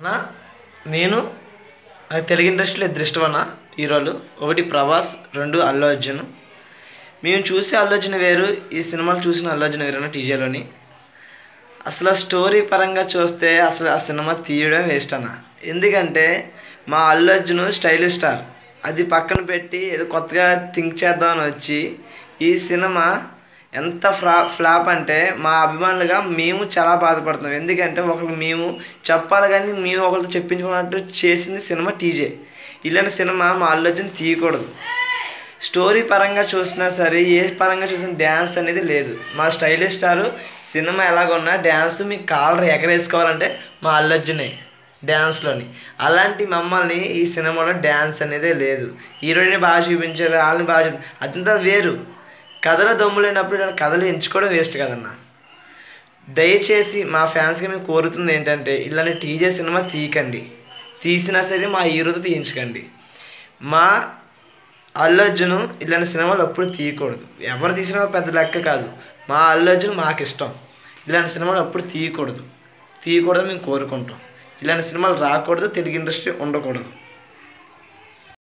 అన్నా నేను నాకు తెలుగు ఇండస్ట్రీలో ఇద్దరు ఇష్టం అన్న హీరోలు. ఒకటి ప్రభాస్, రెండు అల్లు అర్జున్. మేము చూసే అల్లు అర్జున్ వేరు, ఈ సినిమాలు చూసిన అల్లు అర్జున్ వేరు అన్న టీజేలోని. అసలు స్టోరీ పరంగా చూస్తే అసలు ఆ సినిమా తీయడం వేస్ట్ అన్న. ఎందుకంటే మా అల్లు అర్జున్ స్టైలిష్ స్టార్, అది పక్కన పెట్టి ఏదో కొత్తగా థింక్ చేద్దామని వచ్చి ఈ సినిమా ఎంత ఫ్లాప్ అంటే మా అభిమానులుగా మేము చాలా బాధపడుతున్నాం. ఎందుకంటే ఒకరికి మేము చెప్పాలి కానీ మేము ఒకరితో చెప్పించుకున్నట్టు చేసింది సినిమా టీజే. ఇలాంటి సినిమా మా అల్లు అర్జున్ తీయకూడదు. స్టోరీ పరంగా చూసినా సరే, ఏ పరంగా చూసిన డ్యాన్స్ అనేది లేదు. మా స్టైలిష్ స్టారు సినిమా ఎలాగున్నా డ్యాన్స్ మీకు కాలర్ ఎగరేసుకోవాలంటే మా అల్లు అర్జునే డ్యాన్స్లోని. అలాంటి మమ్మల్ని ఈ సినిమాలో డ్యాన్స్ అనేదే లేదు. హీరోయిన్ బాగా చూపించారు, వాళ్ళని బాగా అదంతా వేరు. కథలో దమ్ము లేనప్పుడు ఇలాంటి కథలు ఎంచుకోవడం వేస్ట్ కదన్నా. దయచేసి మా ఫ్యాన్స్కి మేము కోరుతుంది ఏంటంటే ఇలాంటి టీజే సినిమా తీయకండి. తీసినా సరే మా హీరోతో తీయించకండి. మా అల్లు అర్జున్ ఇలాంటి సినిమాలు ఎప్పుడు తీయకూడదు. ఎవరు తీసినా పెద్ద లెక్క కాదు. మా అల్లు అర్జున్ మాకు ఇష్టం. ఇలాంటి సినిమాలు ఎప్పుడు తీయకూడదు మేము కోరుకుంటాం. ఇలాంటి సినిమాలు రాకూడదు, తెలుగు ఇండస్ట్రీ ఉండకూడదు.